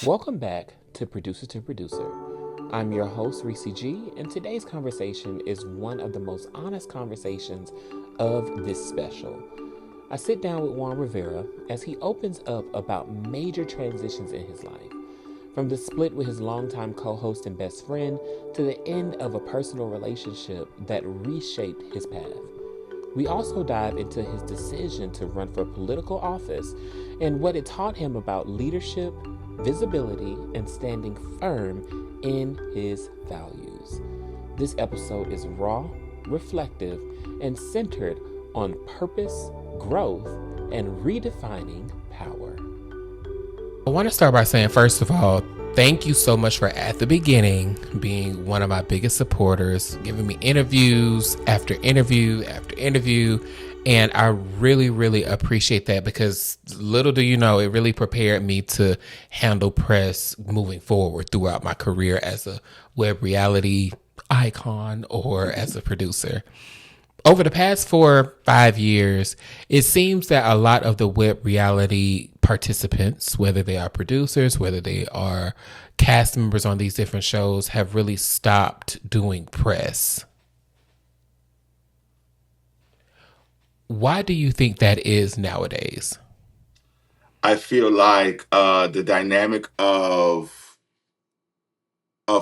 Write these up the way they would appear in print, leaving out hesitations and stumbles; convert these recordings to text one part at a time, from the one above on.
Welcome back to Producer to Producer. I'm your host, Ressie G, and today's conversation is one of the most honest conversations of this special. I sit down with Juan Rivera as he opens up about major transitions in his life, from the split with his longtime co host and best friend to the end of a personal relationship that reshaped his path. We also dive into his decision to run for political office and what it taught him about leadership, visibility, and standing firm in his values. This episode is raw, reflective, and centered on purpose, growth, and redefining power. I want to start by saying, first of all, thank you so much for at the beginning being one of my biggest supporters, giving me interviews after interview after interview. And I really, really appreciate that because little do you know, it really prepared me to handle press moving forward throughout my career as a web reality icon or as a producer. Over the past 4 or 5 years, it seems that a lot of the web reality participants, whether they are producers, whether they are cast members on these different shows, have really stopped doing press. Why do you think that is nowadays? I feel like the dynamic of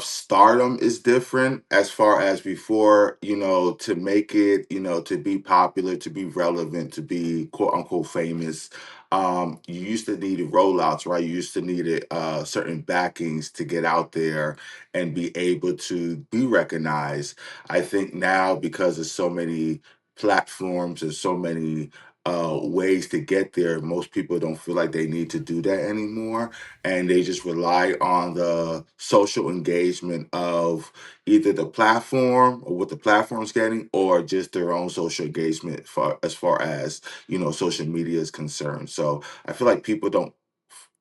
stardom is different as far as before, to make it, to be popular, to be relevant, to be quote unquote famous. You used to need rollouts, right? You used to need certain backings to get out there and be able to be recognized. I think now because there's so many platforms and so many ways to get there, most people don't feel like they need to do that anymore, and they just rely on the social engagement of either the platform or what the platform's getting or just their own social engagement for as far as social media is concerned. So I feel like people don't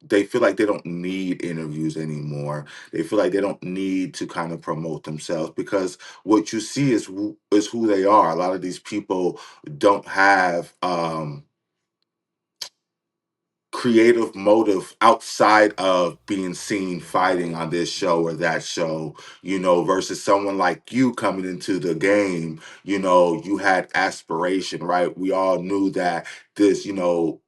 they feel like they don't need interviews anymore. They feel like they don't need to kind of promote themselves because what you see is who they are. A lot of these people don't have creative motive outside of being seen fighting on this show or that show, versus someone like you coming into the game, you had aspiration, right? We all knew that this,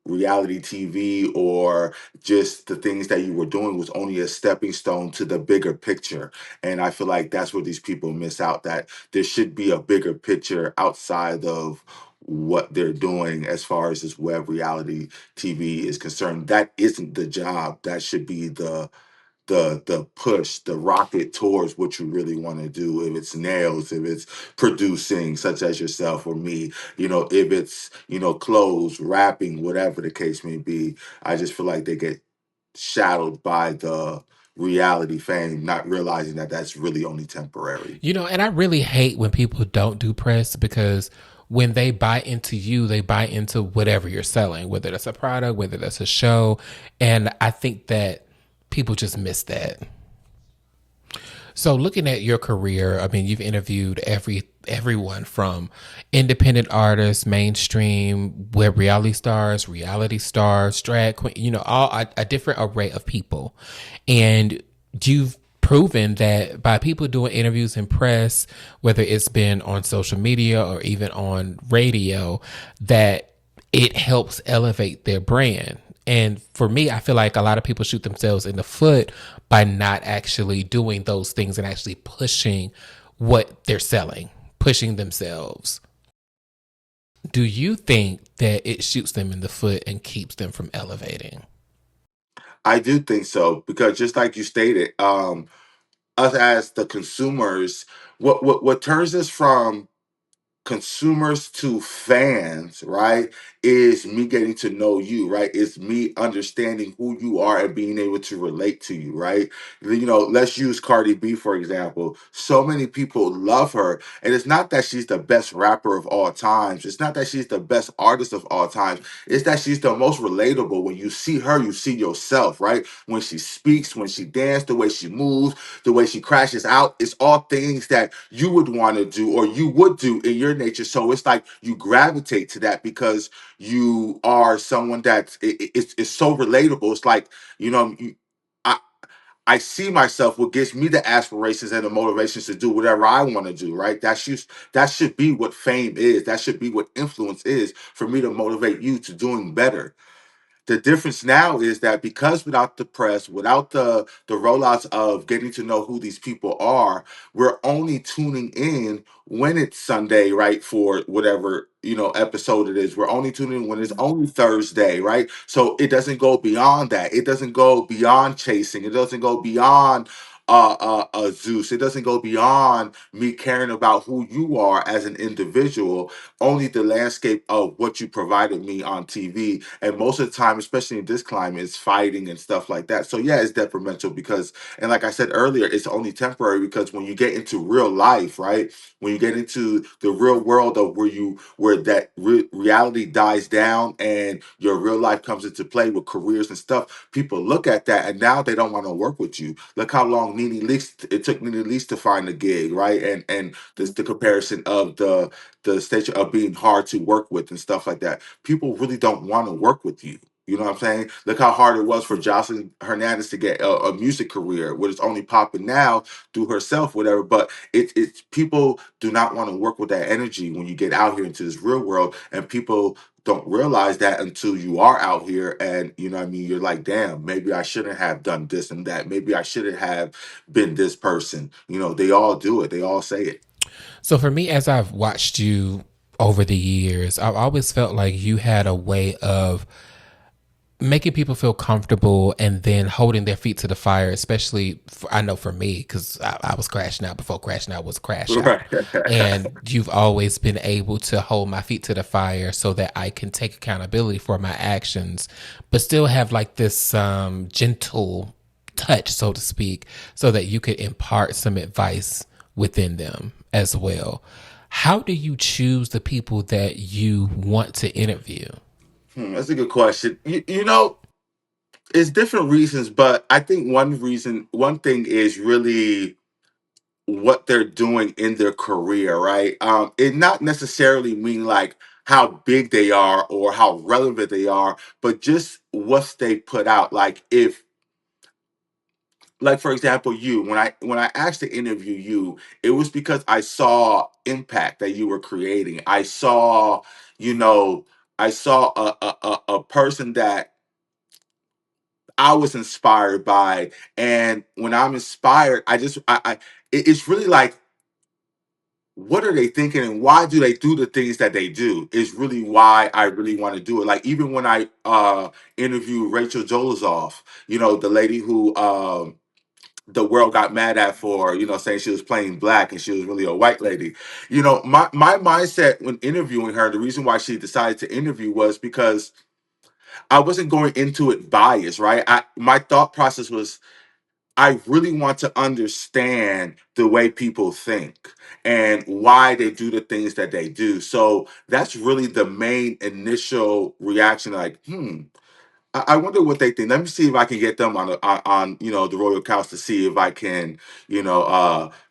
reality TV or just the things that you were doing was only a stepping stone to the bigger picture. And I feel like that's where these people miss out, that there should be a bigger picture outside of what they're doing as far as this web reality TV is concerned. That isn't the job. That should be the push, the rocket towards what you really want to do. If it's nails, if it's producing, such as yourself or me, if it's clothes, rapping, whatever the case may be. I just feel like they get shadowed by the reality fame, not realizing that that's really only temporary. And I really hate when people don't do press because when they buy into you, they buy into whatever you're selling, whether that's a product, whether that's a show. And I think that people just miss that. So looking at your career, I mean, you've interviewed everyone from independent artists, mainstream, web reality stars, drag queen, all a different array of people. And you've proven that by people doing interviews in press, whether it's been on social media or even on radio, that it helps elevate their brand. And for me, I feel like a lot of people shoot themselves in the foot by not actually doing those things and actually pushing what they're selling, pushing themselves. Do you think that it shoots them in the foot and keeps them from elevating? I do think so because just like you stated, us as the consumers, what turns us from consumers to fans, right, is me getting to know you, right? It's me understanding who you are and being able to relate to you, right? Let's use Cardi B, for example. So many people love her. And it's not that she's the best rapper of all times. It's not that she's the best artist of all times. It's that she's the most relatable. When you see her, you see yourself, right? When she speaks, when she dances, the way she moves, the way she crashes out, it's all things that you would want to do or you would do in your nature. So it's like you gravitate to that because you are someone that's it's so relatable. It's like, you know, you, I see myself, what gives me the aspirations and the motivations to do whatever I want to do, right? That should be what fame is. That should be what influence is, for me to motivate you to doing better. The difference now is that because without the press, without the rollouts of getting to know who these people are, we're only tuning in when it's Sunday, right? For whatever, episode it is. We're only tuning in when it's only Thursday, right? So it doesn't go beyond that. It doesn't go beyond chasing. It doesn't go beyond Zeus. It doesn't go beyond me caring about who you are as an individual, only the landscape of what you provided me on TV. And most of the time, especially in this climate, it's fighting and stuff like that. So yeah, it's detrimental because, and like I said earlier, it's only temporary, because when you get into real life, right? When you get into the real world of where that reality dies down and your real life comes into play with careers and stuff, people look at that and now they don't want to work with you. Look how long it took Nene Leakes to find a gig, right? And the comparison of the stage of being hard to work with and stuff like that. People really don't want to work with you. You know what I'm saying? Look how hard it was for Jocelyn Hernandez to get a music career, what is only popping now through herself, whatever. But it's people do not want to work with that energy when you get out here into this real world, and people don't realize that until you are out here, and you know what I mean, you're like, damn, maybe I shouldn't have done this and that. Maybe I shouldn't have been this person. They all do it. They all say it. So for me, as I've watched you over the years, I've always felt like you had a way of making people feel comfortable and then holding their feet to the fire, especially I know for me, because I was crashing out before crashing out was crash out. Right. And you've always been able to hold my feet to the fire so that I can take accountability for my actions, but still have like this gentle touch, so to speak, so that you could impart some advice within them as well. How do you choose the people that you want to interview? That's a good question. It's different reasons, but I think one thing is really what they're doing in their career, right? It not necessarily mean like how big they are or how relevant they are, but just what they put out. Like for example, you, when I asked to interview you, it was because I saw impact that you were creating. You know, I saw a person that I was inspired by. And when I'm inspired, it's really like, what are they thinking and why do they do the things that they do is really why I really want to do it. Like even when I interviewed Rachel Jolazov, the lady who the world got mad at for, saying she was playing black and she was really a white lady. My mindset when interviewing her, the reason why she decided to interview was because I wasn't going into it biased, right? My thought process was, I really want to understand the way people think and why they do the things that they do. So that's really the main initial reaction. Like, I wonder what they think. Let me see if I can get them on the royal couch to see if I can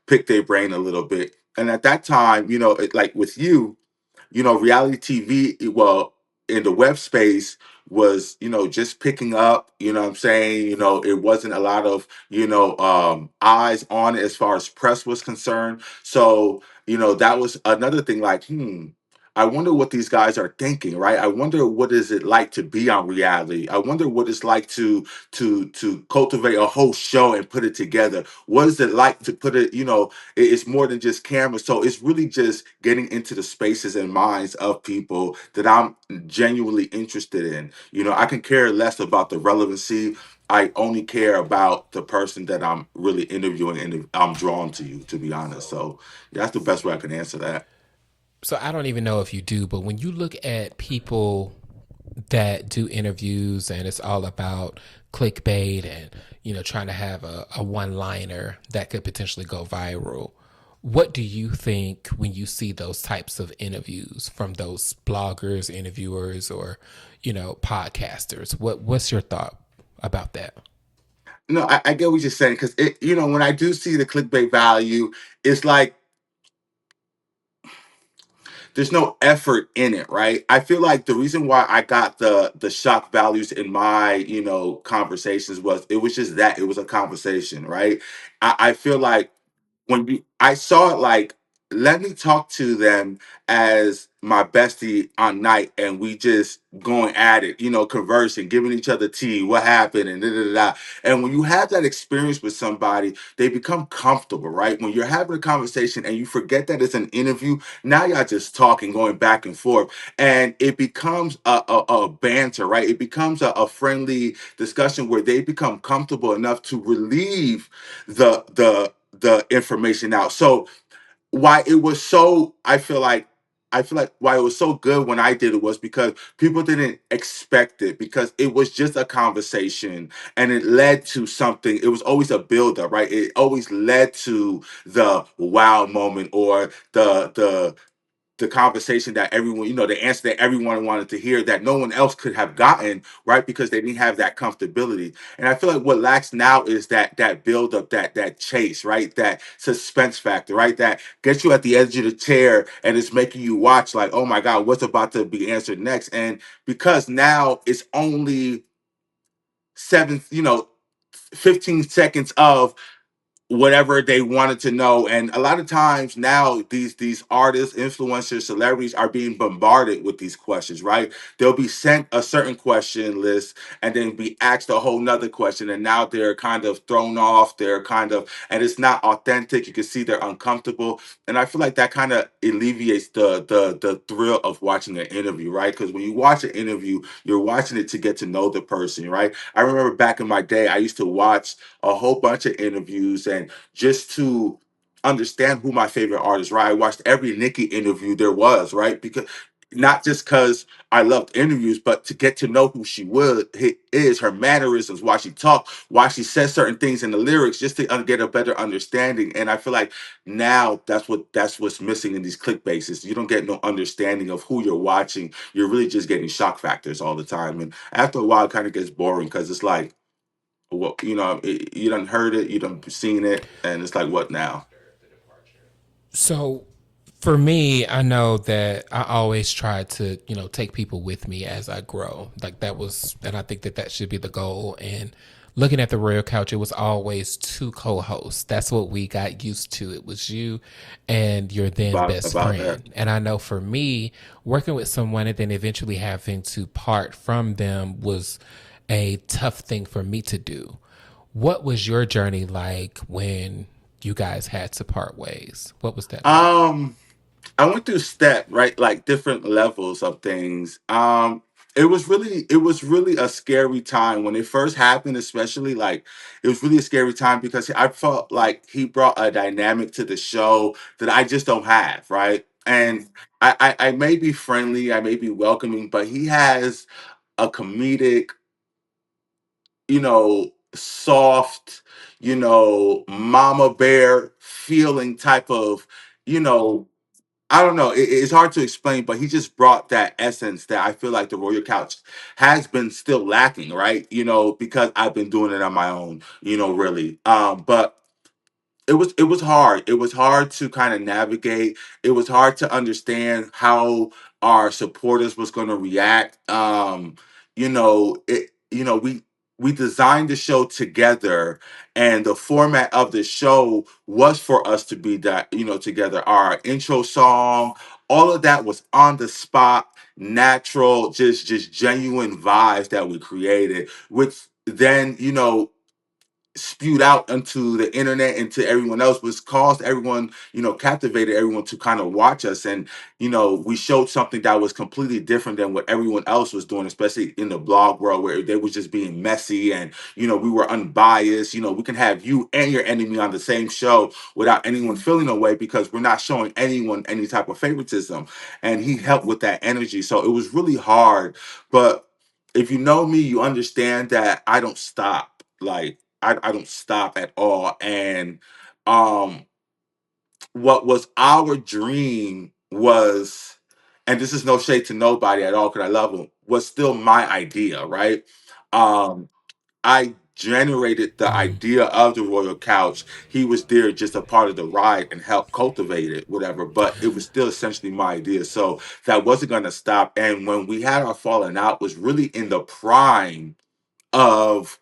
pick their brain a little bit. And at that time, like with you, reality TV, well, in the web space was, just picking up, what I'm saying, it wasn't a lot of, eyes on it as far as press was concerned. So, that was another thing like, I wonder what these guys are thinking, right? I wonder what is it like to be on reality. I wonder what it's like to cultivate a whole show and put it together. What is it like to put it, it's more than just cameras. So it's really just getting into the spaces and minds of people that I'm genuinely interested in. I can care less about the relevancy. I only care about the person that I'm really interviewing and I'm drawn to you, to be honest. So yeah, that's the best way I can answer that. So I don't even know if you do, but when you look at people that do interviews and it's all about clickbait and trying to have a one liner that could potentially go viral, what do you think when you see those types of interviews from those bloggers, interviewers, or podcasters? What's your thought about that? No, I get what you're saying, because when I do see the clickbait value, it's like there's no effort in it, right? I feel like the reason why I got the shock values in my, conversations was it was just that it was a conversation, right? I feel like I saw it like, let me talk to them as my bestie on night, and we just going at it, conversing, giving each other tea, what happened, and da da da. Da. And when you have that experience with somebody, they become comfortable, right? When you're having a conversation and you forget that it's an interview, now y'all just talking, going back and forth, and it becomes a banter, right? It becomes a friendly discussion where they become comfortable enough to relieve the information out. So why it was so I feel like why it was so good when I did it was because people didn't expect it, because it was just a conversation and it led to something. It was always a build up, right? It always led to the wow moment, or the conversation that everyone, the answer that everyone wanted to hear, that no one else could have gotten, right? Because they didn't have that comfortability. And I feel like what lacks now is that build up, that chase, right? That suspense factor, right? That gets you at the edge of the chair and it's making you watch like, oh my God, what's about to be answered next? And because now it's only 15 seconds of whatever they wanted to know. And a lot of times now these artists, influencers, celebrities are being bombarded with these questions, right? They'll be sent a certain question list and then be asked a whole nother question, and now they're kind of thrown off. They're kind of, and it's not authentic. You can see they're uncomfortable. And I feel like that kind of alleviates the thrill of watching an interview, right? Because when you watch an interview, you're watching it to get to know the person, right? I remember back in my day, I used to watch a whole bunch of interviews, and just to understand who my favorite artist, right? I watched every Nicki interview there was, right? Because not just because I loved interviews, but to get to know who she is, her mannerisms, why she talked, why she says certain things in the lyrics, just to get a better understanding. And I feel like now that's what's missing in these clickbases. You don't get no understanding of who you're watching. You're really just getting shock factors all the time, and after a while, it kind of gets boring because it's like, well, you done heard it, you done seen it, and it's like, what now? So for me, I know that I always try to, take people with me as I grow. Like that was, and I think that that should be the goal. And looking at the Royal Couch, it was always two co-hosts. That's what we got used to. It was you and your then best About that. friend. And I know for me, working with someone and then eventually having to part from them was a tough thing for me to do. What was your journey like when you guys had to part ways? What was that like? Um, I went through step, right, like different levels of things. It was really a scary time when it first happened, especially like it was really a scary time because I felt like he brought a dynamic to the show that I just don't have, right? And I may be friendly, I may be welcoming, but he has a comedic, soft, mama bear feeling type of, you know, I don't know. It's hard to explain, but he just brought that essence that I feel like the Royal Couch has been still lacking, right? Because I've been doing it on my own, really. But it was hard. It was hard to kind of navigate. It was hard to understand how our supporters was going to react. We designed the show together, and the format of the show was for us to be that, together. Our intro song, all of that was on the spot, natural, just genuine vibes that we created, which then, spewed out into the internet and to everyone else, was caused everyone, captivated everyone to kind of watch us. And we showed something that was completely different than what everyone else was doing, especially in the blog world, where they was just being messy, and we were unbiased. We can have you and your enemy on the same show without anyone feeling away, because we're not showing anyone any type of favoritism. And he helped with that energy, so it was really hard. But if you know me, you understand that I don't stop. Like, I don't stop at all. And um what was our dream was, and this is no shade to nobody at all, because I love them, was still my idea, right? um I generated the Mm. idea of the royal couch. He was there just a part of the ride and helped cultivate it, whatever. But it was still essentially my idea. So that wasn't going to stop. And when we had our falling out, was really in the prime of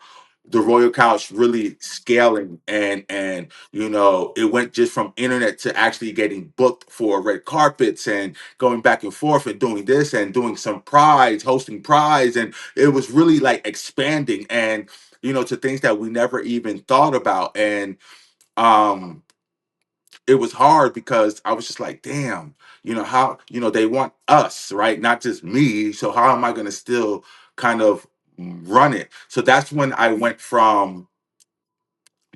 the royal couch really scaling, and it went just from internet to actually getting booked for red carpets and going back and forth and doing this and doing some prides, hosting prides, and it was really like expanding, and to things that we never even thought about. And um it was hard because I was just like, damn, how, they want us, right? Not just me. So how am I going to still kind of run it? So that's when I went from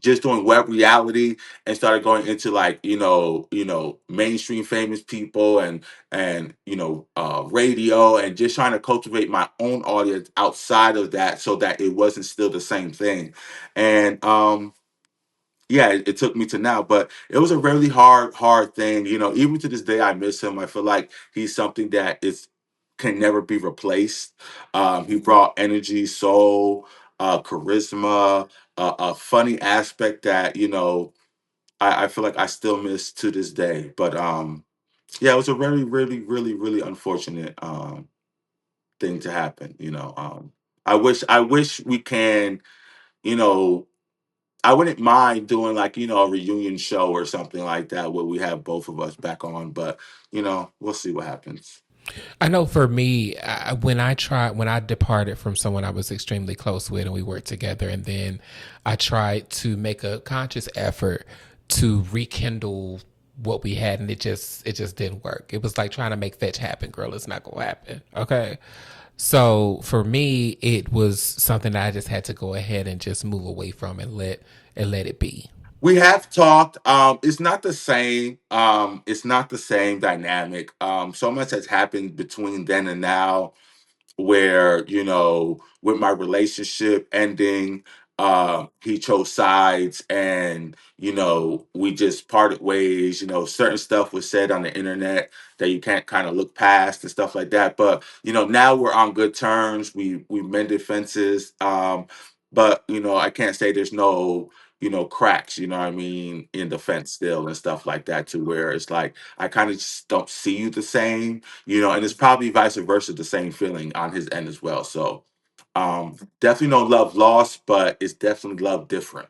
just doing web reality and started going into like, mainstream famous people and radio, and just trying to cultivate my own audience outside of that so that it wasn't still the same thing. And yeah, it took me to now, but it was a really hard thing. Even to this day, I miss him. I feel like he's something that is can never be replaced. He brought energy, soul, charisma, a funny aspect that I feel like I still miss to this day. But yeah, it was a very, really, really, really unfortunate thing to happen. I wish we can. You know, I wouldn't mind doing like, a reunion show or something like that where we have both of us back on, but we'll see what happens. I know for me, when I departed from someone I was extremely close with and we worked together, and then I tried to make a conscious effort to rekindle what we had, and it just didn't work. It was like trying to make fetch happen, girl. It's not gonna happen. Okay. So for me, it was something that I just had to go ahead and just move away from and let it be. We have talked. It's not the same. It's not the same dynamic. So much has happened between then and now, where with my relationship ending, he chose sides, and we just parted ways. Certain stuff was said on the internet that you can't kind of look past and stuff like that, but now we're on good terms. We mended fences, but I can't say there's no cracks, what I mean, in the fence still and stuff like that, to where it's like I kind of just don't see you the same, and it's probably vice versa, the same feeling on his end as well. So definitely no love lost, but it's definitely love different.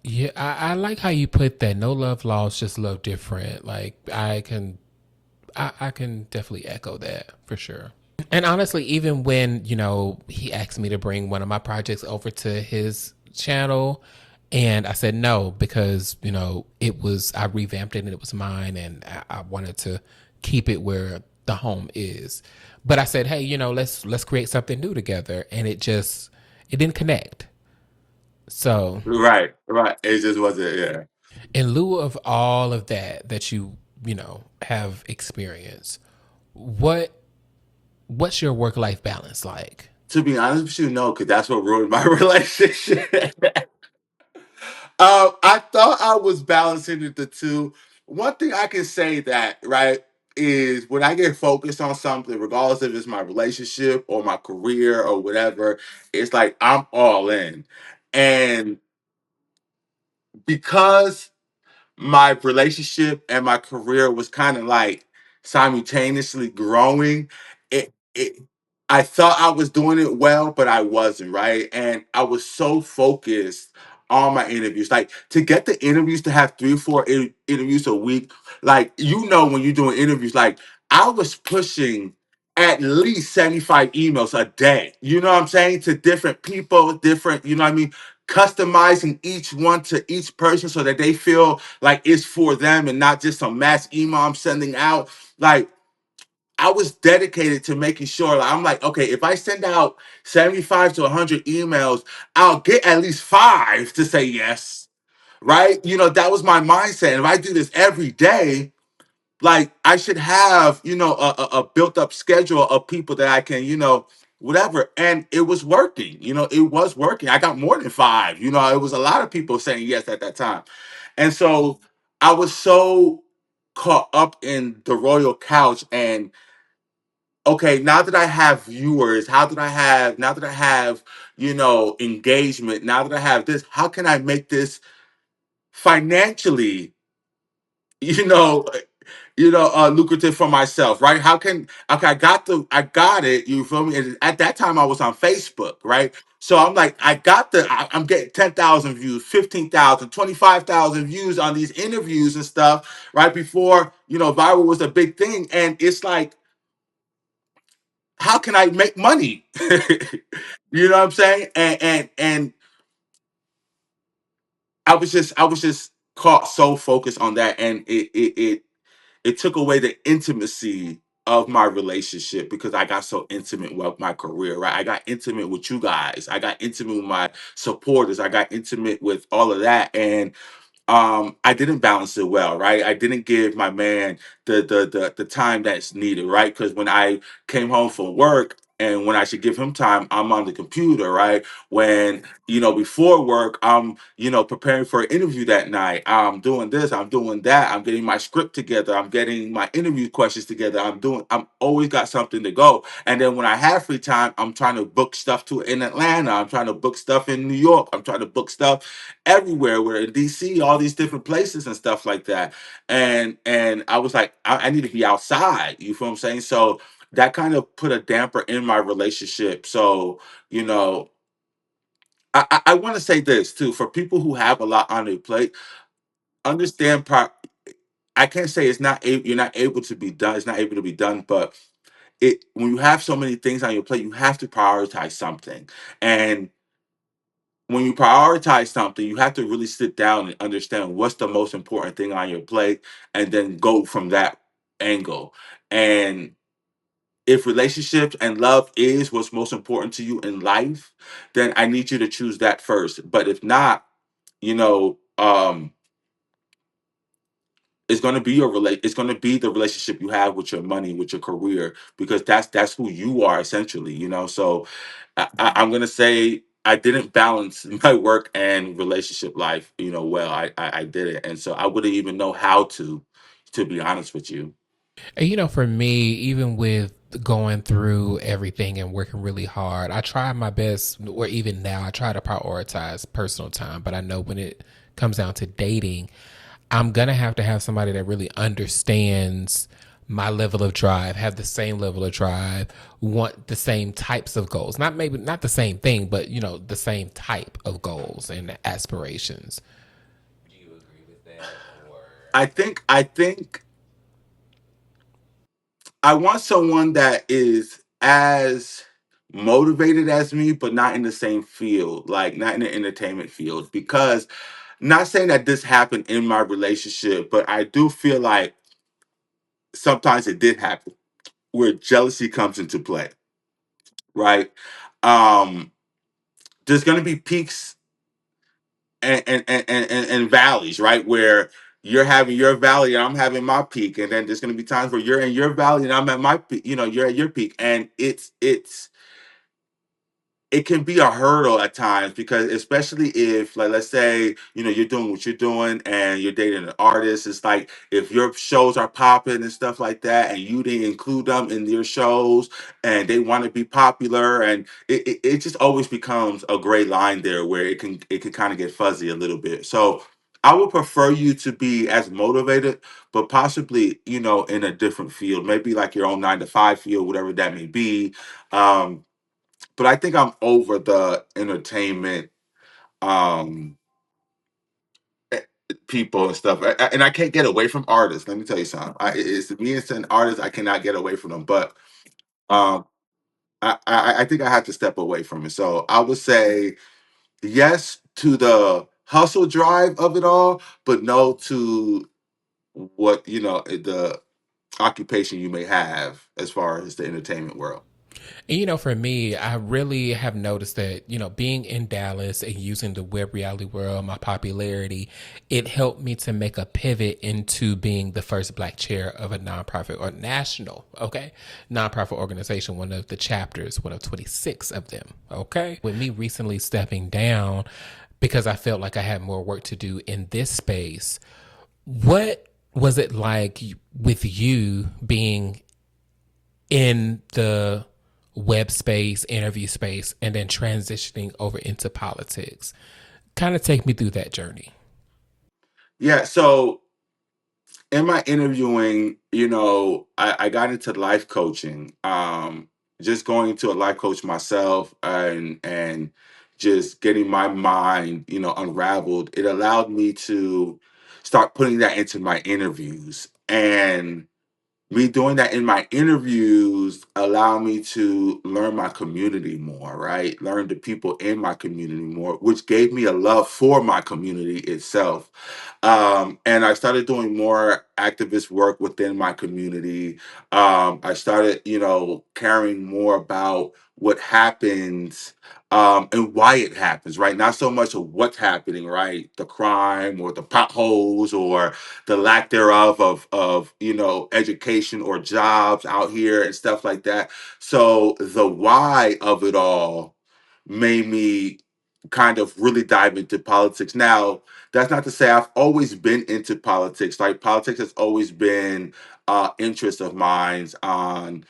Yeah, I like how you put that. No love lost, just love different. Like I can definitely echo that for sure. And honestly, even when, he asked me to bring one of my projects over to his channel, and I said no because, I revamped it and it was mine, and I wanted to keep it where the home is. But I said, hey, let's create something new together. And it didn't connect. So Right. It just wasn't. Yeah. in lieu of all of that have experienced, what what's your work life balance like? To be honest with you, no, because that's what ruined my relationship. I thought I was balancing the two. One thing I can say that, right, is when I get focused on something, regardless if it's my relationship or my career or whatever, it's like I'm all in. And because my relationship and my career was kind of like simultaneously growing, it I thought I was doing it well, but I wasn't, right? And I was so focused on my interviews. Like, to get the interviews, to have 3 or 4 interviews a week, like, when you're doing interviews, like, I was pushing at least 75 emails a day. You know what I'm saying? To different people, different, you know what I mean? Customizing each one to each person so that they feel like it's for them and not just some mass email I'm sending out. Like, I was dedicated to making sure, like, I'm like, okay, if I send out 75 to 100 emails, I'll get at least 5 to say yes, right? That was my mindset. And if I do this every day, like, I should have, a built up schedule of people that I can, whatever. And it was working. It was working. I got more than 5. It was a lot of people saying yes at that time. And so I was so caught up in the royal couch and okay, now that I have viewers, now that I have, engagement, now that I have this, how can I make this financially, you know, lucrative for myself, right? How can okay? I got it. You feel me? And at that time, I was on Facebook, right? So I'm like, I'm getting 10,000 views, 15,000, 25,000 views on these interviews and stuff, right before viral was a big thing, and it's like, how can I make money? You know what I'm saying? And I was just caught so focused on that, and it took away the intimacy of my relationship because I got so intimate with my career, right? I got intimate with you guys. I got intimate with my supporters. I got intimate with all of that. And I didn't balance it well, right? I didn't give my man the time that's needed, right? Because when I came home from work and when I should give him time, I'm on the computer, right? When before work, I'm preparing for an interview that night. I'm doing this, I'm doing that, I'm getting my script together, I'm getting my interview questions together. I'm always got something to go. And then when I have free time, I'm trying to book stuff in Atlanta. I'm trying to book stuff in New York. I'm trying to book stuff everywhere. We're in DC, all these different places and stuff like that. And I was like, I need to be outside. You feel what I'm saying? So that kind of put a damper in my relationship. So, you know, I want to say this too for people who have a lot on their plate, understand I can't say you're not able to be done, it's not able to be done, but when you have so many things on your plate, you have to prioritize something. And when you prioritize something, you have to really sit down and understand what's the most important thing on your plate and then go from that angle. And if relationships and love is what's most important to you in life, then I need you to choose that first. But if not, you know, it's going to be it's going to be the relationship you have with your money, with your career, because that's who you are essentially, so I'm going to say I didn't balance my work and relationship life, well. I did it, and so I wouldn't even know how to be honest with you. And for me, even with going through everything and working really hard, I try my best, or even now, I try to prioritize personal time. But I know when it comes down to dating, I'm going to have somebody that really understands my level of drive, have the same level of drive, want the same types of goals. Maybe not the same thing, but the same type of goals and aspirations. Do you agree with that? Or I think I want someone that is as motivated as me, but not in the same field, like not in the entertainment field. Because, not saying that this happened in my relationship, but I do feel like sometimes it did happen where jealousy comes into play, right? Um, there's going to be peaks and valleys, right? Where you're having your valley and I'm having my peak, and then there's going to be times where you're in your valley and I'm at my peak. You're at your peak, and it can be a hurdle at times, because especially if, like, let's say you're doing what you're doing and you're dating an artist. It's like if your shows are popping and stuff like that and you didn't include them in your shows and they want to be popular, and it just always becomes a gray line there where it can kind of get fuzzy a little bit. So I would prefer you to be as motivated, but possibly in a different field, maybe like your own 9 to 5 field, whatever that may be. Um but I think I'm over the entertainment um eh, people and stuff. And I can't get away from artists. Let me tell you something. It's me and certain artists, I cannot get away from them. But um I think I have to step away from it. So I would say yes to the hustle drive of it all, but no to what the occupation you may have as far as the entertainment world. And, for me, I really have noticed that, being in Dallas and using the web reality world, my popularity, it helped me to make a pivot into being the first Black chair of a nonprofit or national, okay, nonprofit organization, one of the chapters, one of 26 of them, okay. With me recently stepping down because I felt like I had more work to do in this space, what was it like with you being in the web space, interview space, and then transitioning over into politics. Kind of take me through that journey. Yeah, so in my interviewing, I got into life coaching. Just going to a life coach myself and just getting my mind, unraveled. It allowed me to start putting that into my interviews. And me doing that in my interviews allow me to learn my community more, right? Learn the people in my community more, which gave me a love for my community itself. And I started doing more activist work within my community. I started, caring more about what happens and why it happens, right? Not so much of what's happening, right? The crime or the potholes or the lack thereof of education or jobs out here and stuff like that. So the why of it all made me kind of really dive into politics. Now, that's not to say I've always been into politics. Like politics has always been interest of mine on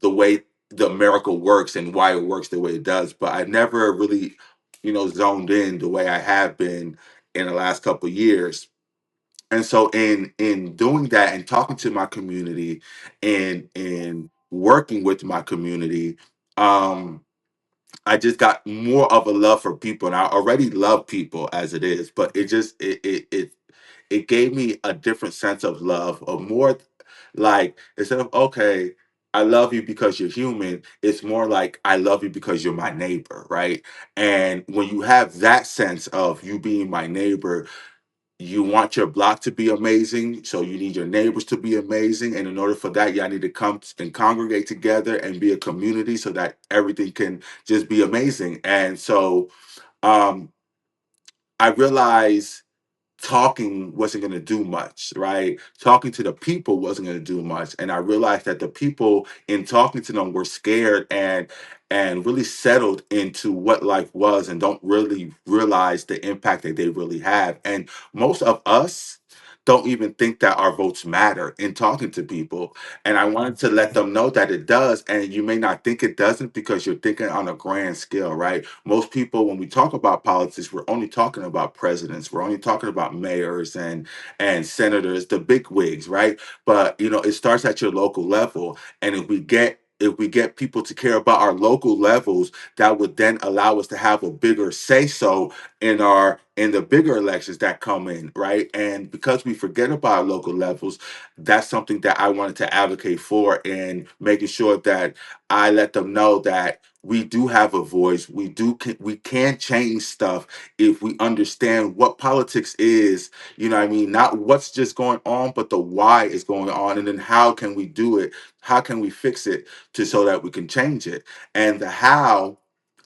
the way the America works and why it works the way it does. But I never really zoned in the way I have been in the last couple of years. And so in doing that and talking to my community and working with my community, um I just got more of a love for people, and I already love people as it is, but it gave me a different sense of love, of more like instead of okay, I love you because you're human, it's more like I love you because you're my neighbor, right? And when you have that sense of you being my neighbor, you want your block to be amazing, so you need your neighbors to be amazing. And in order for that, y'all need to come and congregate together and be a community so that everything can just be amazing. And so um, I realized talking wasn't going to do much, right? Talking to the people wasn't going to do much. And I realized that the people in talking to them were scared and really settled into what life was and don't really realize the impact that they really have. And most of us don't even think that our votes matter in talking to people. And I wanted to let them know that it does. And you may not think it doesn't because you're thinking on a grand scale, right? Most people, when we talk about politics, we're only talking about presidents, we're only talking about mayors and senators, the big wigs, right? But it starts at your local level. And if we get people to care about our local levels, that would then allow us to have a bigger say so in the bigger elections that come in, right? And because we forget about our local levels, that's something that I wanted to advocate for in making sure that I let them know that we do have a voice. We can change stuff if we understand what politics is. You know what I mean? Not what's just going on, but the why is going on, and then how can we do it? How can we fix it to so that we can change it? And the how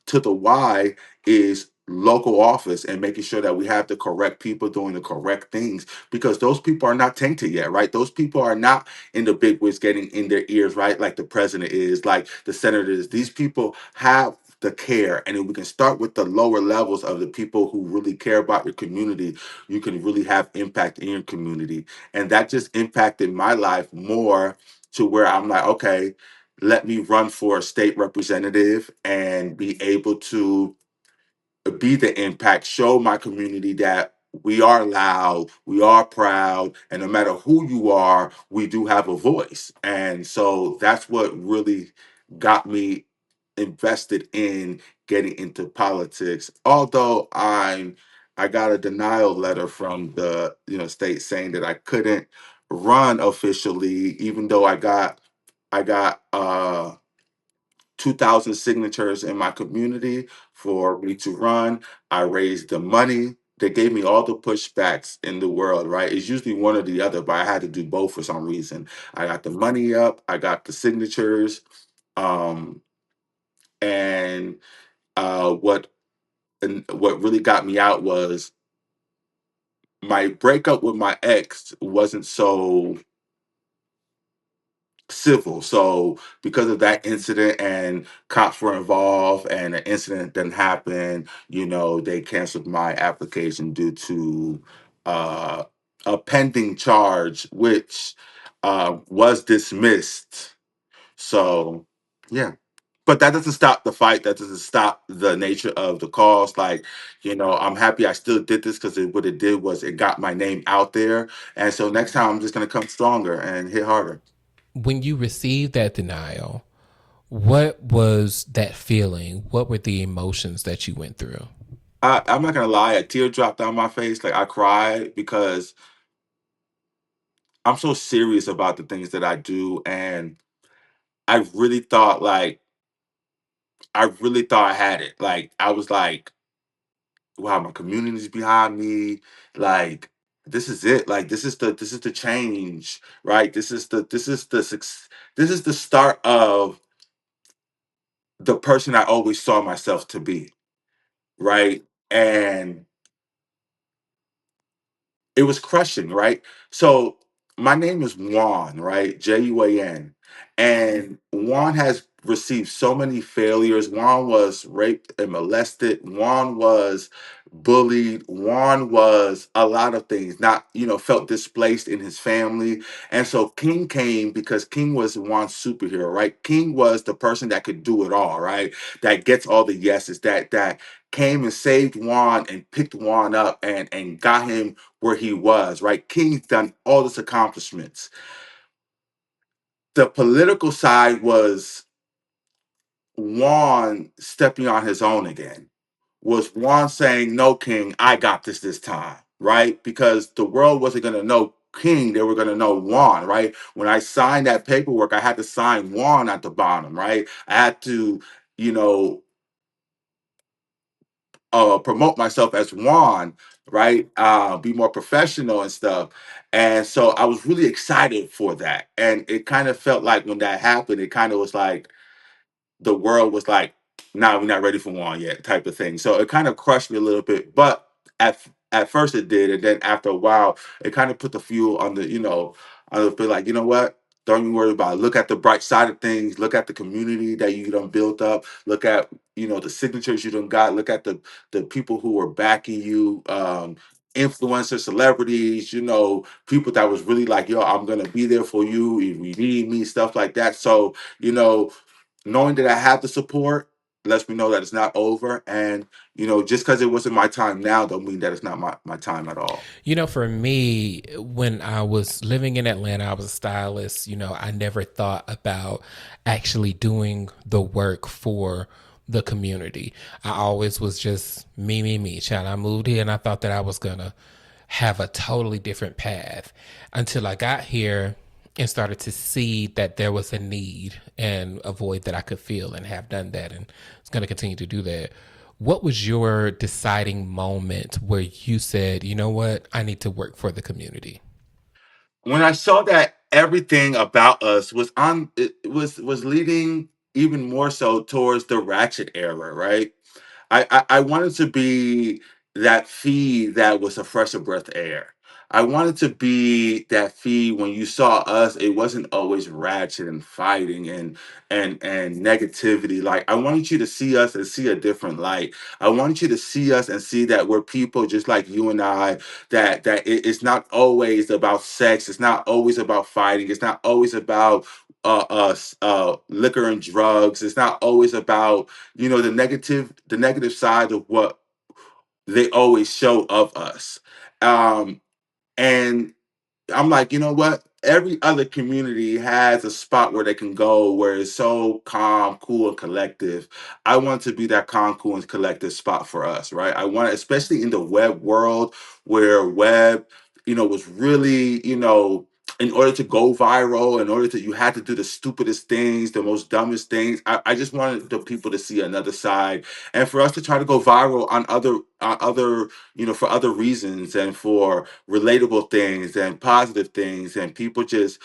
to the why is local office and making sure that we have the correct people doing the correct things because those people are not tainted yet, right? Those people are not in the big wigs getting in their ears, right? Like the president is, like the senators. These people have the care, and if we can start with the lower levels of the people who really care about your community, you can really have impact in your community. And that just impacted my life more to where I'm like, okay, let me run for a state representative and be able to be the impact, show my community that we are loud, we are proud, and no matter who you are, we do have a voice. And so that's what really got me invested in getting into politics. Although I got a denial letter from the state saying that I couldn't run officially, even though I got 2,000 signatures in my community for me to run. I raised the money. They gave me all the pushbacks in the world, right? It's usually one or the other, but I had to do both for some reason. I got the money up, I got the signatures, um, and what what really got me out was my breakup with my ex wasn't so civil. So because of that incident and cops were involved and the incident didn't happen, they canceled my application due to uh, a pending charge, which was dismissed So yeah. But that doesn't stop the fight. That doesn't stop the nature of the cause. Like, I'm happy I still did this because what it did was it got my name out there. And so next time I'm just going to come stronger and hit harder. When you received that denial, what was that feeling? What were the emotions that you went through? I'm not going to lie. A tear dropped down my face. Like I cried because I'm so serious about the things that I do. And I really thought I had it. Like I was like, wow, my community's behind me. Like this is it. Like this is the change, right? This is the start of the person I always saw myself to be, right? And it was crushing, right? So my name is Juan, right? Juan. And Juan has received so many failures. Juan was raped and molested. Juan was bullied. Juan was a lot of things, not, felt displaced in his family. And so Kyng came because Kyng was Juan's superhero, right? Kyng was the person that could do it all, right? That gets all the yeses, that came and saved Juan and picked Juan up and got him where he was, right? Kyng's done all his accomplishments. The political side was Juan stepping on his own again. Was Juan saying, "No, Kyng, I got this time," right? Because the world wasn't going to know Kyng, they were going to know Juan, right? When I signed that paperwork, I had to sign Juan at the bottom, right? I had to, you know, promote myself as Juan, right? Be more professional and stuff. And so I was really excited for that. And it kind of felt like when that happened, it kind of was like the world was like, "Nah, we're not ready for Juan yet," type of thing. So it kind of crushed me a little bit. But at first it did, and then after a while, it kind of put the fuel on on the feel like, you know what? Don't even worry about it. Look at the bright side of things. Look at the community that you done built up. Look at the signatures you done got. Look at the people who were backing you. Influencers, celebrities, people that was really like, yo, I'm gonna be there for you if you need me, stuff like that. So, knowing that I have the support lets me know that it's not over. And, just because it wasn't my time now, don't mean that it's not my time at all. For me, when I was living in Atlanta, I was a stylist. I never thought about actually doing the work for the community. I always was just me, me, me. Child, I moved here and I thought that I was going to have a totally different path until I got here and started to see that there was a need and a void that I could fill, and have done that and it's going to continue to do that. What was your deciding moment where you said, you know what, I need to work for the community? When I saw that everything about us was leading even more so towards the ratchet era, right? I wanted to be that feed that was a fresher breath of air. I wanted to be that feed when you saw us, it wasn't always ratchet and fighting and negativity. Like I wanted you to see us and see a different light. I wanted you to see us and see that we're people just like you and I, it's not always about sex, it's not always about fighting, it's not always about liquor and drugs. It's not always about the negative side of what they always show of us. Um, and I'm like, you know what? Every other community has a spot where they can go where it's so calm, cool, and collective. I want to be that calm, cool, and collective spot for us, right? I want, especially in the web world where web, was really, in order to go viral, in order to, you had to do the stupidest things, the most dumbest things. I just wanted the people to see another side and for us to try to go viral on other, for other reasons and for relatable things and positive things and people just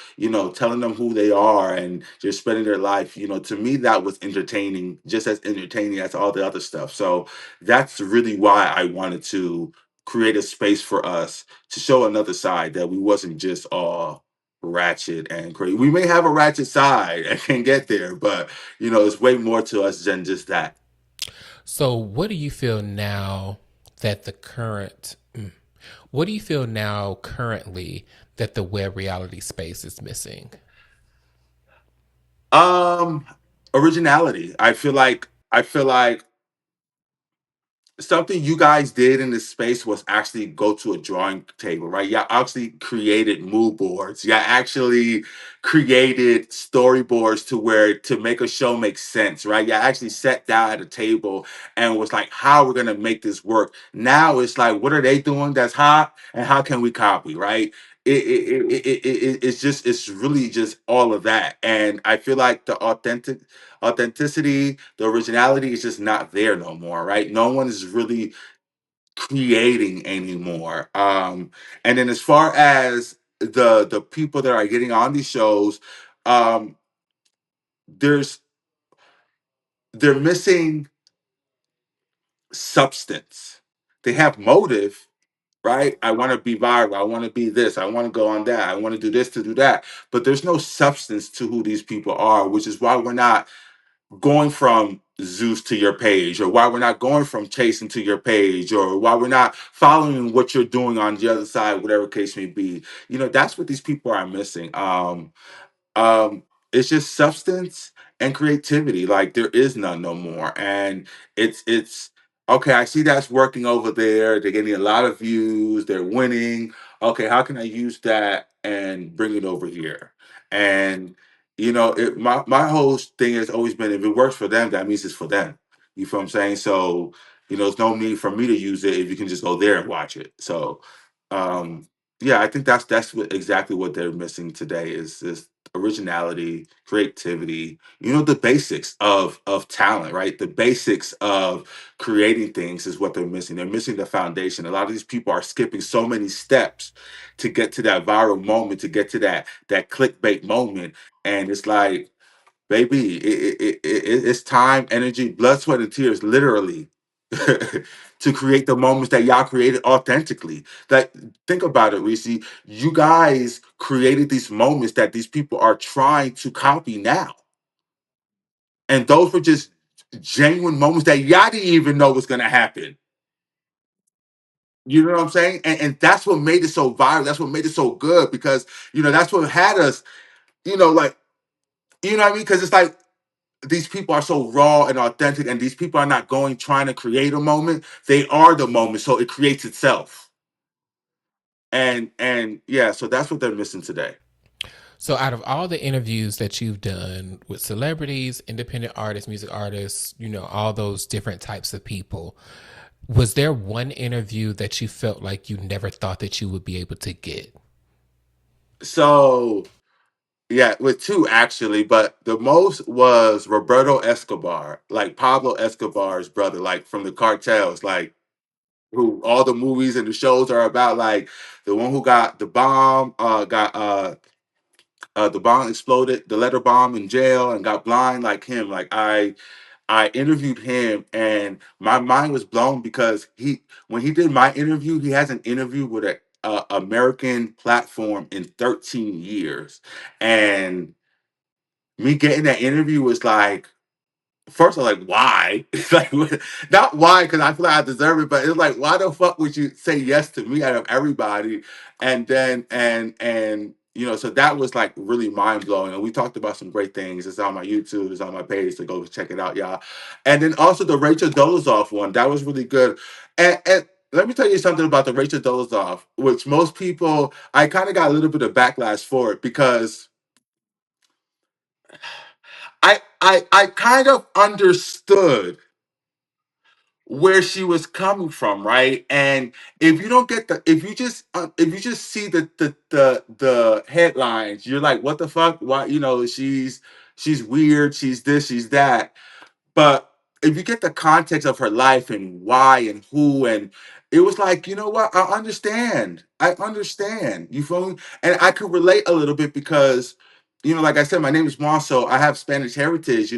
telling them who they are and just spending their life. To me that was entertaining, just as entertaining as all the other stuff. So that's really why I wanted to create a space for us to show another side, that we wasn't just all ratchet and crazy. We may have a ratchet side and can get there, but it's way more to us than just that. So, that the current, what do you feel now currently that the web reality space is missing? Um, Originality. I feel like something you guys did in this space was actually go to a drawing table, right? Y'all actually created mood boards. Y'all actually created storyboards to where to make a show make sense, right? Y'all actually sat down at a table and was like, how we're gonna make this work. Now it's like, what are they doing that's hot, and how can we copy, right? It's just it's really just all of that, and I feel like the authenticity, the originality is just not there no more, right? No one is really creating anymore. And then as far as the people that are getting on these shows, um, there's they're missing substance. They have motive, right? I want to be viral. I want to be this. I want to go on that. I want to do this to do that. But there's no substance to who these people are, which is why we're not going from Zeus to your page, or why we're not going from chasing to your page, or why we're not following what you're doing on the other side, whatever case may be. That's what these people are missing. Um it's just substance and creativity. Like there is none no more. And it's okay, I see that's working over there. They're getting a lot of views, they're winning. Okay, how can I use that and bring it over here? And my whole thing has always been, if it works for them, that means it's for them. You feel what I'm saying? So there's no need for me to use it if you can just go there and watch it. So um yeah, I think that's exactly what they're missing today is originality, creativity, the basics of talent, right? The basics of creating things is what they're missing. They're missing the foundation. A lot of these people are skipping so many steps to get to that viral moment, to get to that clickbait moment. And it's like, baby, it's time, energy, blood, sweat, and tears, literally, to create the moments that y'all created authentically. Like, think about it, Reese. You guys created these moments that these people are trying to copy now. And those were just genuine moments that y'all didn't even know was going to happen. You know what I'm saying? And that's what made it so viral. That's what made it so good, because, that's what had us, like, you know what I mean? Because it's like, these people are so raw and authentic, and these people are not going trying to create a moment. They are the moment, so it creates itself. And yeah, so that's what they're missing today. So, out of all the interviews that you've done with celebrities, independent artists, music artists, all those different types of people, was there one interview that you felt like you never thought that you would be able to get? So yeah, with two actually, but the most was Roberto Escobar, like Pablo Escobar's brother, like from the cartels, like who all the movies and the shows are about, like the one who got the bomb, got the bomb exploded, the letter bomb in jail, and got blind, like him. Like I interviewed him, and my mind was blown, because when he did my interview, he hasn't interviewed with a American platform in 13 years. And me getting that interview was like, first, I'm like, why? It's like, not why, because I feel like I deserve it, but it's like, why the fuck would you say yes to me out of everybody? And then, so that was like really mind blowing. And we talked about some great things. It's on my YouTube, it's on my page, so go check it out, y'all. And then also the Rachel Dolezal one, that was really good. And let me tell you something about the Rachel Dolezal, which most people, I kind of got a little bit of backlash for it, because I kind of understood where she was coming from, right? And if you don't get the if you just see the headlines, you're like, what the fuck? Why, she's weird, she's this, she's that. But if you get the context of her life and why and who, and it was like, you know what? I understand. I understand. You feel me? And I could relate a little bit, because, like I said, my name is Juan, so I have Spanish heritage.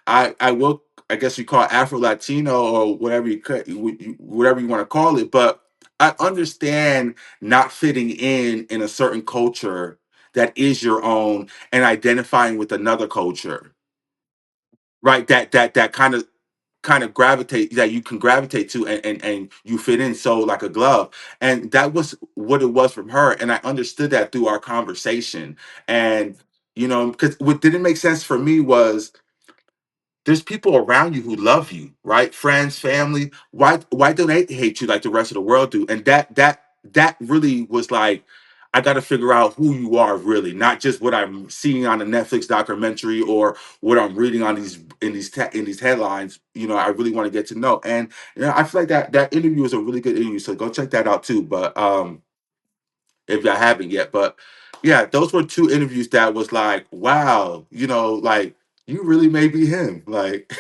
I will, I guess you call it Afro Latino, or whatever whatever you want to call it. But I understand not fitting in a certain culture that is your own, and identifying with another culture, right? That kind of gravitate, that you can gravitate to, and you fit in so like a glove. And that was what it was from her, and I understood that through our conversation. And You know, because what didn't make sense for me was there's people around you who love you, right? Friends, family. Why don't they hate you like the rest of the world do? And that really was like, I got to figure out who you are really, not just what I'm seeing on a Netflix documentary or what I'm reading on in these headlines. You know, I really want to get to know. And you know, I feel like that interview was a really good interview. So go check that out too. But if y'all haven't yet. But yeah, those were two interviews that was like, wow, you know, like you really may be him. Like,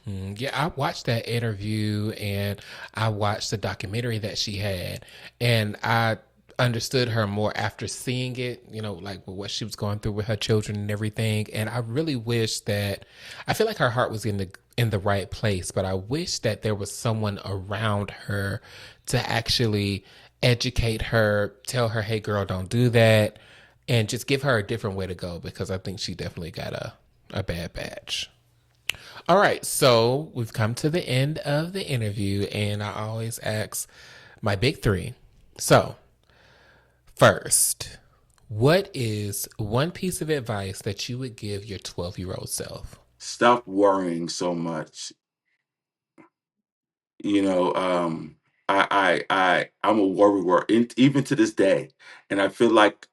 Yeah, I watched that interview and I watched the documentary that she had, and I understood her more after seeing it, you know, like with what she was going through with her children and everything. And I really wish that I feel like her heart was in the right place, but I wish that there was someone around her to actually educate her, tell her, "Hey girl, don't do that," and just give her a different way to go, because I think she definitely got a bad batch. All right, so we've come to the end of the interview, and I always ask my big three. So, first, what is one piece of advice that you would give your 12-year-old self? stop worrying so much. You know, I'm a worry even to this day. And I feel like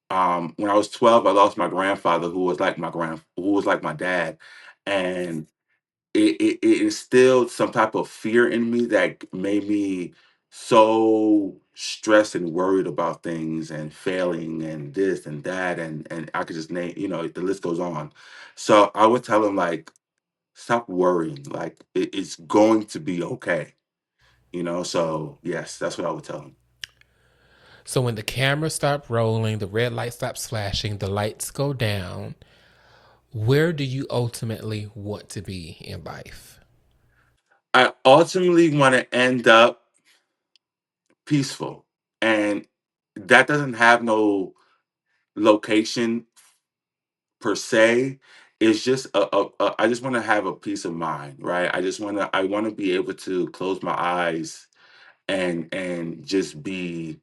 when I was 12, I lost my grandfather who was like my dad. And it instilled some type of fear in me that made me so stressed and worried about things and failing and this and that and I could just name, you know, the list goes on. So I would tell him like, stop worrying, like it's going to be okay, you know. So yes, that's what I would tell him. So, when the camera stops rolling, the red light stops flashing, the lights go down, where do you ultimately want to be in life? I ultimately want to end up peaceful, and that doesn't have no location per se. It's just I just want to have a peace of mind, right? I want to be able to close my eyes and just be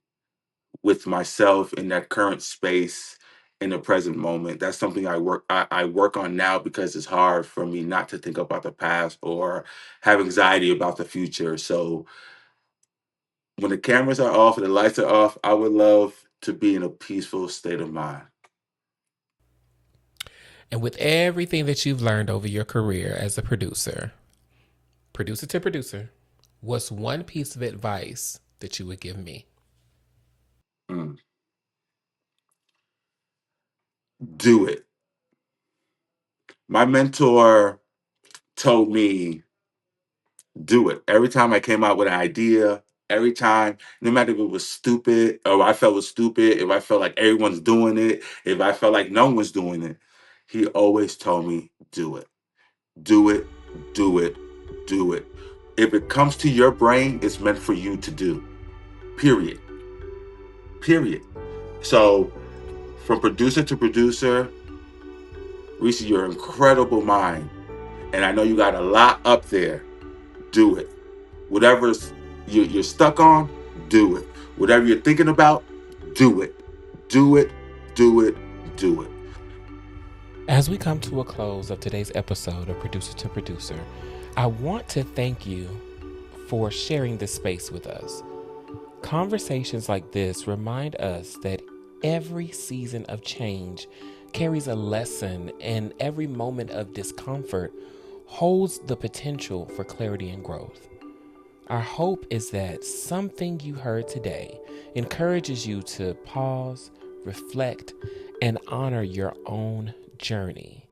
with myself in that current space in the present moment. That's something I work on now because it's hard for me not to think about the past or have anxiety about the future. So when the cameras are off and the lights are off, I would love to be in a peaceful state of mind. And with everything that you've learned over your career as a producer, producer to producer, what's one piece of advice that you would give me? Mm. Do it. My mentor told me do it. Every time I came out with an idea, every time, no matter if it was stupid or I felt it was stupid, if I felt like everyone's doing it, if I felt like no one's doing it, he always told me, do it, do it, do it, do it. If it comes to your brain, it's meant for you to do. Period. Period. So from producer to producer, Reese, you're an incredible mind. And I know you got a lot up there. Do it. Whatever's you're stuck on, do it. Whatever you're thinking about, do it. Do it. Do it. Do it. As we come to a close of today's episode of Producer to Producer, I want to thank you for sharing this space with us. Conversations like this remind us that every season of change carries a lesson, and every moment of discomfort holds the potential for clarity and growth. Our hope is that something you heard today encourages you to pause, reflect, and honor your own journey.